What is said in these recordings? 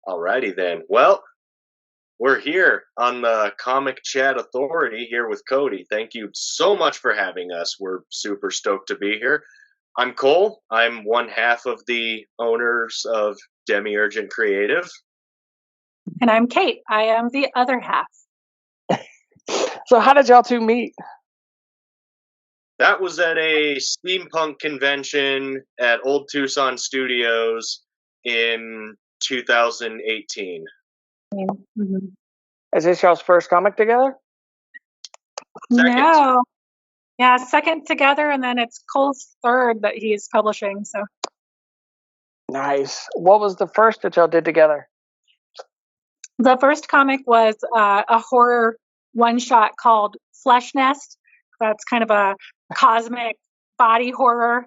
Alrighty then. Well, we're here on the Comic Chat Authority here with Cody. Thank you so much for having us. We're super stoked to be here. I'm Cole. I'm one half of the owners of Demiurgent Creative. And I'm Kate. I am the other half. So how did y'all two meet? That was at a steampunk convention at Old Tucson Studios in 2018. Mm-hmm. Is this y'all's first comic together? Second. No. Yeah, second together, and then it's Cole's third that he's publishing. So Nice. What was the first that y'all did together? the first comic was a horror one-shot called Flesh Nest. That's kind of a cosmic body horror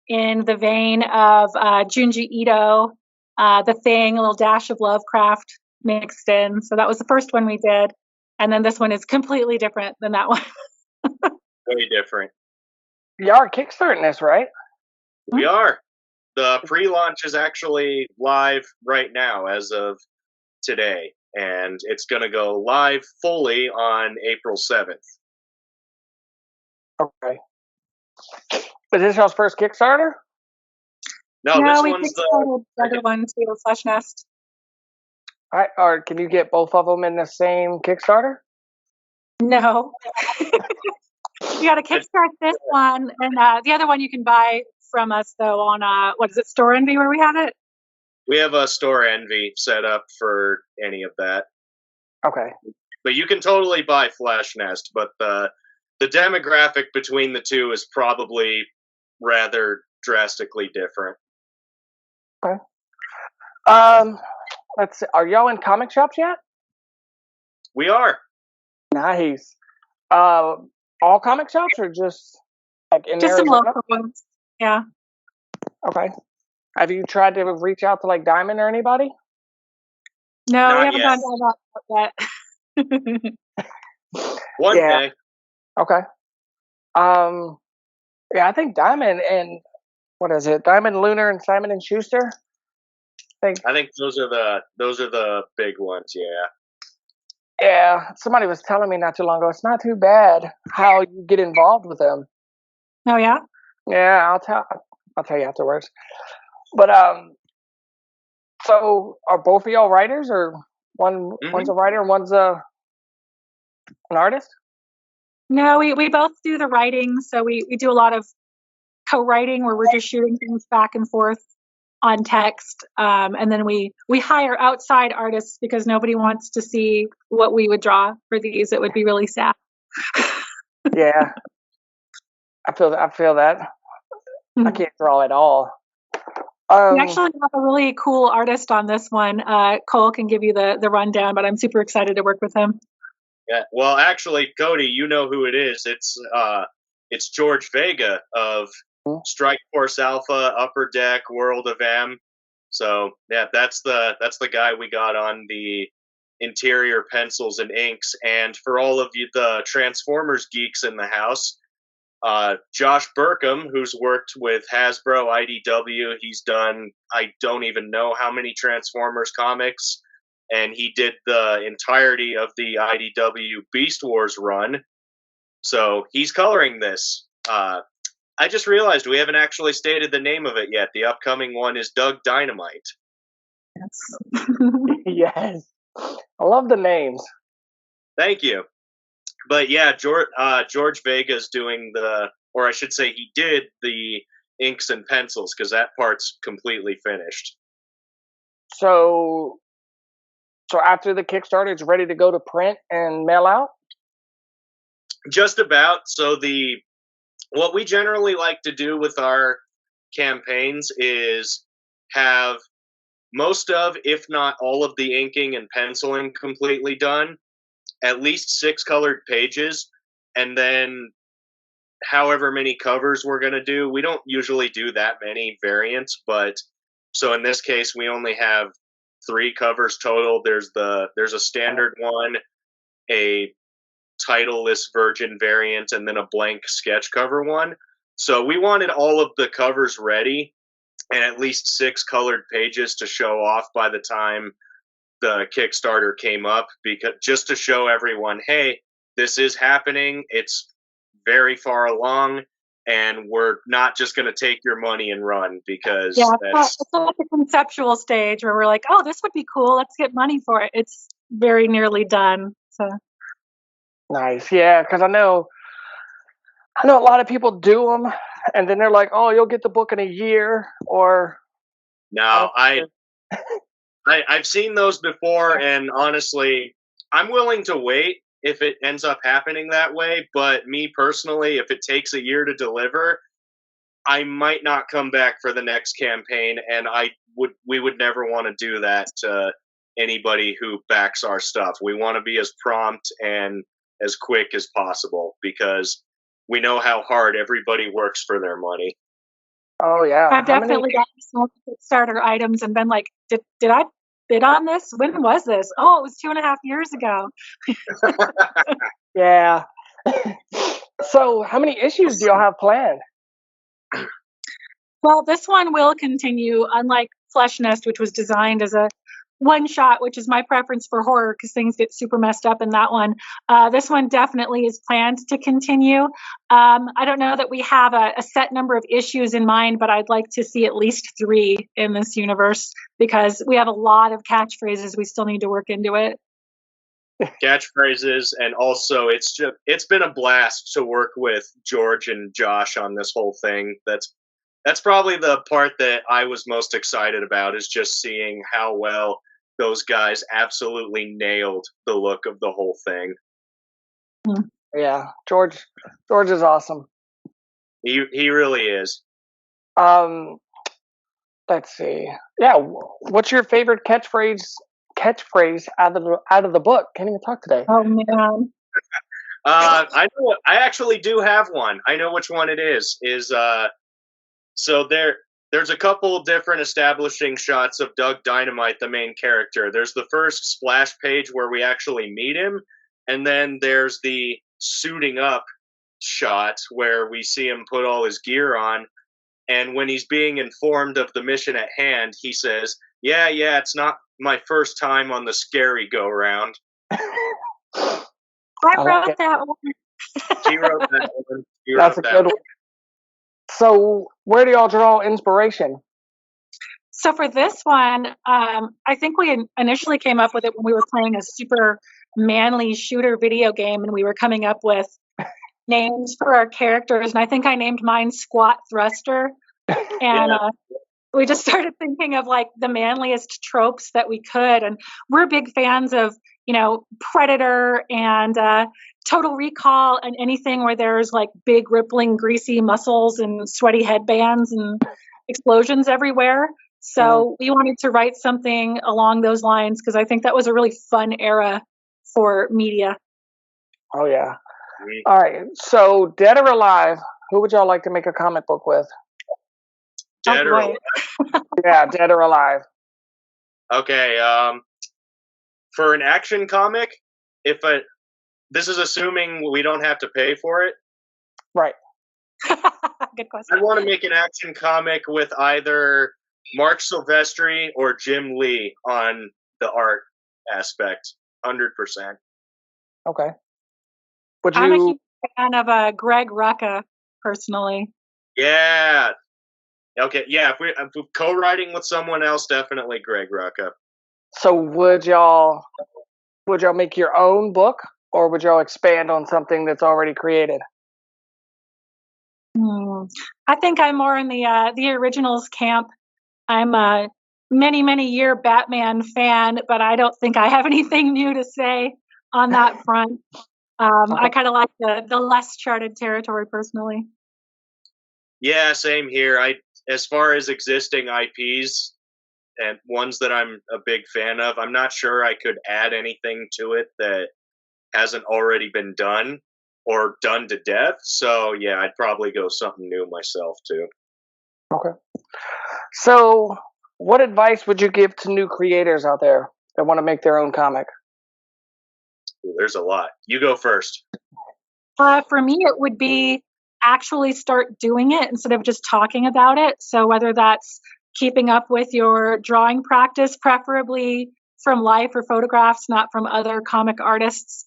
in the vein of Junji Ito, The Thing, a little dash of Lovecraft mixed in. So that was the first one we did. And then this one is completely different than that one. Very different. Y'all are kickstarting this, right? We are. The pre-launch is actually live right now as of today, and it's going to go live fully on April 7th. Okay. Is this y'all's first Kickstarter? No, No, this we one's kickstarted the other one too, Flesh Nest. All right. Or can you get both of them in the same Kickstarter? No. You got to kickstart this one, and the other one you can buy from us though on what is it, Store Envy, where we have it? We have a Store Envy set up for any of that. Okay. But you can totally buy Flash Nest, but the demographic between the two is probably rather drastically different. Okay. Let's see. Are y'all in comic shops yet? We are. Nice. All comic shops or just like in Just Arizona? some local ones. Yeah. Okay. Have you tried to reach out to like Diamond or anybody? No, Not we haven't yet. gone down that yet. One Yeah. day. Okay. Yeah, I think Diamond and what is it? Diamond, Lunar, and Simon and Schuster. I think those are the big ones. Yeah. Yeah, somebody was telling me not too long ago. It's not too bad how you get involved with them. Oh yeah. Yeah, I'll tell you afterwards. But so are both of y'all writers, or one's a writer and one's an artist? No, we both do the writing, so we do a lot of co-writing where we're just shooting things back and forth on text, and then we hire outside artists because nobody wants to see what we would draw for these. It would be really sad. Yeah, I feel that. I can't draw at all. We actually have a really cool artist on this one. Cole can give you the rundown, but I'm super excited to work with him. Yeah. Well, actually, Cody, you know who it is. It's George Vega of Strike Force Alpha, Upper Deck, World of M. So yeah, that's the guy we got on the interior pencils and inks. And for all of you, the Transformers geeks in the house, Josh Burkham, who's worked with Hasbro, IDW, he's done I don't even know how many Transformers comics, and he did the entirety of the IDW Beast Wars run. So he's coloring this. I just realized we haven't actually stated the name of it yet. The upcoming one is Doug Dynamite. Yes. Yes. I love the names. Thank you. But yeah, George Vega's doing or I should say he did the inks and pencils, because that part's completely finished. So after the Kickstarter, it's ready to go to print and mail out? Just about. So what we generally like to do with our campaigns is have most of, if not all of the inking and penciling completely done, at least 6 colored pages, and then however many covers we're going to do. We don't usually do that many variants, but so in this case we only have 3 covers total. There's a standard one, a titleless virgin variant, and then a blank sketch cover one. So we wanted all of the covers ready and at least 6 colored pages to show off by the time the Kickstarter came up, because just to show everyone, hey, this is happening. It's very far along, and we're not just going to take your money and run, because it's at the conceptual stage where we're like, oh, this would be cool. Let's get money for it. It's very nearly done. So nice, yeah, because I know a lot of people do them, and then they're like, oh, you'll get the book in a year, or no, I've seen those before, and honestly, I'm willing to wait if it ends up happening that way. But me personally, if it takes a year to deliver, I might not come back for the next campaign, and we would never want to do that to anybody who backs our stuff. We want to be as prompt and as quick as possible, because we know how hard everybody works for their money. Oh yeah, I've definitely got some Kickstarter items and been like, did I bid on this? When was this? Oh, it was 2.5 years ago. Yeah. So how many issues do y'all have planned? Well, this one will continue, unlike Flesh Nest, which was designed as a one-shot, which is my preference for horror because things get super messed up in that one. This one definitely is planned to continue. I don't know that we have a set number of issues in mind, but I'd like to see at least 3 in this universe because we have a lot of catchphrases we still need to work into it. Catchphrases, and also it's been a blast to work with George and Josh on this whole thing. That's probably the part that I was most excited about, is just seeing how well those guys absolutely nailed the look of the whole thing. Yeah, George is awesome. He really is. Let's see. Yeah, what's your favorite catchphrase out of the book? Can't even talk today. Oh man. I know. I actually do have one. I know which one it is. So there's a couple different establishing shots of Doug Dynamite, the main character. There's the first splash page where we actually meet him, and then there's the suiting up shot where we see him put all his gear on, and when he's being informed of the mission at hand, he says, yeah, it's not my first time on the scary go-round. I wrote that one. She wrote that one. That's a good one. So where do y'all draw inspiration? So for this one, I think we initially came up with it when we were playing a super manly shooter video game, and we were coming up with names for our characters. And I think I named mine Squat Thruster. And we just started thinking of like the manliest tropes that we could. And we're big fans of, Predator and Total Recall and anything where there's like big rippling greasy muscles and sweaty headbands and explosions everywhere. So we wanted to write something along those lines because I think that was a really fun era for media. Oh yeah. All right. So Dead or Alive, who would y'all like to make a comic book with? Dead or Alive? Yeah, Dead or Alive. Okay. For an action comic, this is assuming we don't have to pay for it. Right. Good question. I want to make an action comic with either Mark Silvestri or Jim Lee on the art aspect, 100%. Okay. I'm a huge fan of Greg Rucka, personally. Yeah. Okay. Yeah. If we're co-writing with someone else, definitely Greg Rucka. So would y'all make your own book, or would y'all expand on something that's already created? I think I'm more in the originals camp. I'm a many year Batman fan, but I don't think I have anything new to say on that front. I kind of like the less charted territory personally. Yeah, same here. As far as existing IPs and ones that I'm a big fan of, I'm not sure I could add anything to it that hasn't already been done or done to death. So yeah, I'd probably go something new myself too. Okay. So what advice would you give to new creators out there that want to make their own comic? Ooh, there's a lot. You go first. For me, it would be actually start doing it instead of just talking about it. So whether that's keeping up with your drawing practice, preferably from life or photographs, not from other comic artists.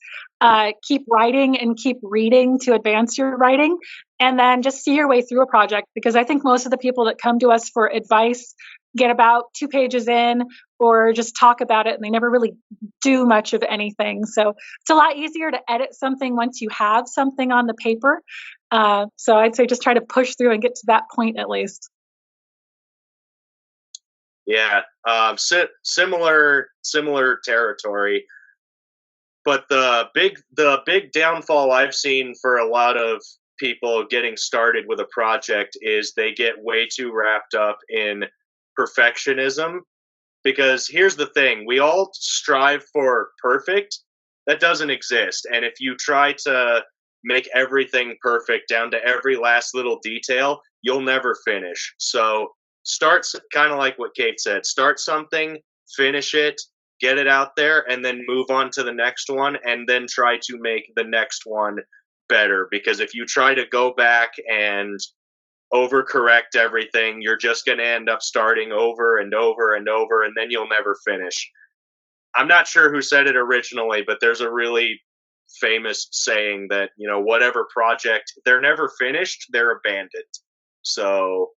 Keep writing and keep reading to advance your writing, and then just see your way through a project, because I think most of the people that come to us for advice get about 2 pages in or just talk about it and they never really do much of anything. So it's a lot easier to edit something once you have something on the paper. So I'd say just try to push through and get to that point at least. Yeah, similar territory. But the big downfall I've seen for a lot of people getting started with a project is they get way too wrapped up in perfectionism. Because here's the thing, we all strive for perfect. That doesn't exist. And if you try to make everything perfect down to every last little detail, you'll never finish. So start, kind of like what Kate said, start something, finish it, get it out there, and then move on to the next one, and then try to make the next one better. Because if you try to go back and overcorrect everything, you're just going to end up starting over and over and over, and then you'll never finish. I'm not sure who said it originally, but there's a really famous saying that, whatever project, they're never finished, they're abandoned. So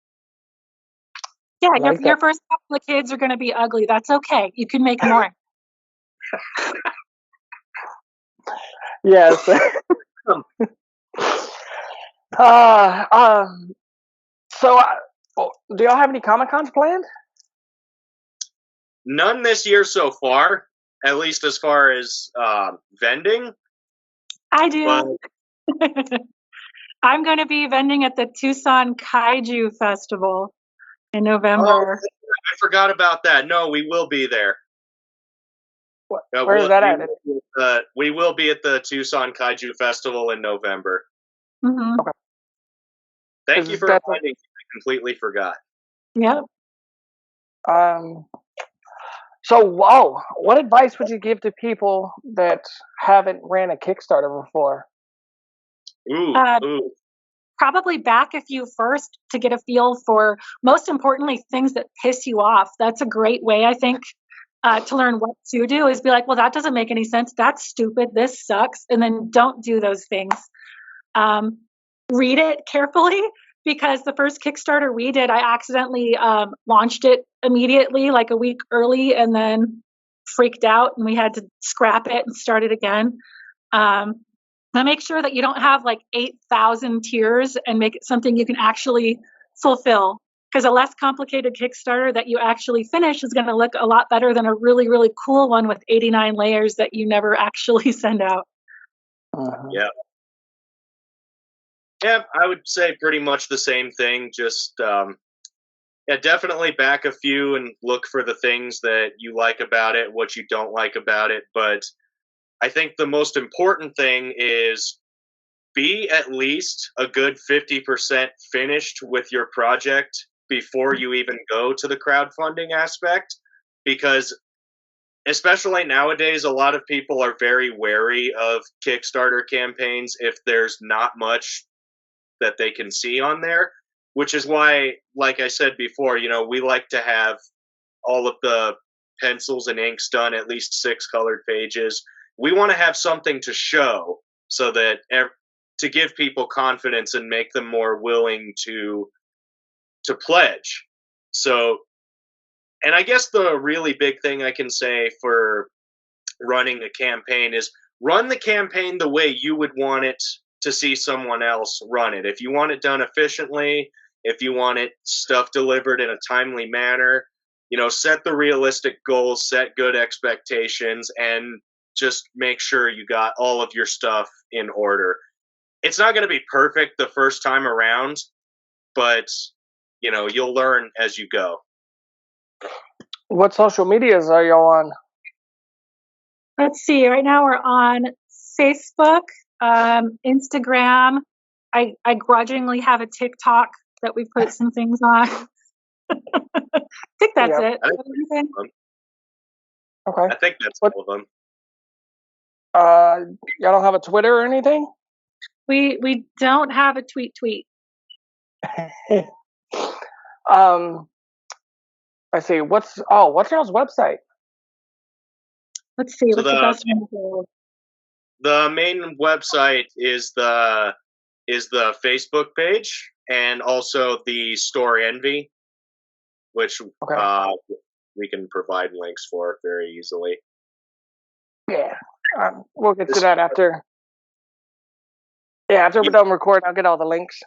yeah, your first couple of kids are going to be ugly. That's okay. You can make more. Yes. So, do y'all have any Comic Cons planned? None this year so far, at least as far as vending. I do. But I'm going to be vending at the Tucson Kaiju Festival in November. Oh, I forgot about that. No, we will be there. Where is that at? We will be at the Tucson Kaiju Festival in November. Mm-hmm. Okay. Thank you for reminding me. I completely forgot. Yep. So, what advice would you give to people that haven't ran a Kickstarter before? Ooh. Probably back a few first to get a feel for, most importantly, things that piss you off. That's a great way, I think, to learn what to do, is be like, well, that doesn't make any sense. That's stupid. This sucks. And then don't do those things. Read it carefully, because the first Kickstarter we did, I accidentally launched it immediately, like a week early, and then freaked out and we had to scrap it and start it again. Now make sure that you don't have like 8,000 tiers, and make it something you can actually fulfill, because a less complicated Kickstarter that you actually finish is going to look a lot better than a really, really cool one with 89 layers that you never actually send out. Yeah. Yeah, I would say pretty much the same thing. Just, definitely back a few and look for the things that you like about it, what you don't like about it. But I think the most important thing is be at least a good 50% finished with your project before you even go to the crowdfunding aspect. Because especially nowadays, a lot of people are very wary of Kickstarter campaigns if there's not much that they can see on there, which is why, like I said before, we like to have all of the pencils and inks done, at least 6 colored pages. We want to have something to show, so that to give people confidence and make them more willing to pledge. So, and I guess the really big thing I can say for running a campaign is run the campaign the way you would want it to see someone else run it. If you want it done efficiently, if you want it stuff delivered in a timely manner, set the realistic goals, set good expectations, and just make sure you got all of your stuff in order. It's not going to be perfect the first time around, but you'll learn as you go. What social medias are y'all on? Let's see. Right now we're on Facebook, Instagram. I grudgingly have a TikTok that we put some things on. I think that's it. Okay. I think that's all of them. Y'all don't have a Twitter or anything? We don't have a tweet. I see. What's y'all's website? Let's see, So what's the best one to do? the main website is the Facebook page, and also the store Envy, which we can provide links for very easily. Yeah, we'll get to that after. Yeah, after we're done recording, I'll get all the links.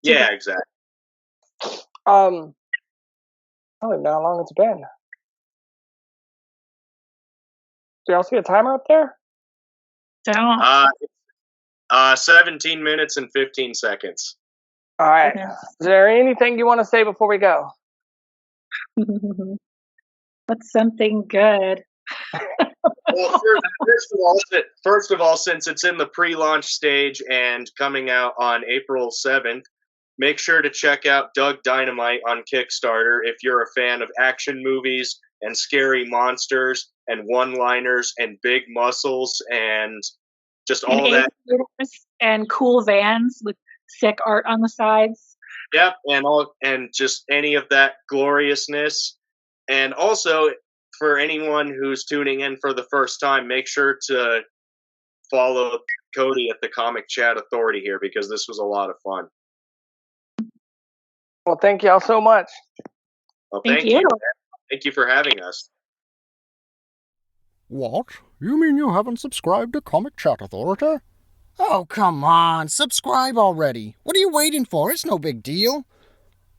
Yeah, exactly. I don't even know how long it's been. Do y'all see a timer up there? Don't. 17 minutes and 15 seconds. All right. Is there anything you want to say before we go? What's something good? Well, first of all, since it's in the pre-launch stage and coming out on April 7th, make sure to check out Doug Dynamite on Kickstarter if you're a fan of action movies and scary monsters and one-liners and big muscles and just all that. And cool vans with sick art on the sides. Yep, and just any of that gloriousness. And also, for anyone who's tuning in for the first time, make sure to follow Cody at the Comicchatauthority here, because this was a lot of fun. Well, thank y'all so much. Well, thank you. Thank you for having us. What? You mean you haven't subscribed to Comicchatauthority? Oh, come on, subscribe already. What are you waiting for? It's no big deal.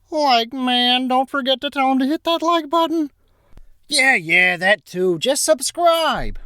Like, man, don't forget to tell him to hit that like button. Yeah, that too. Just subscribe.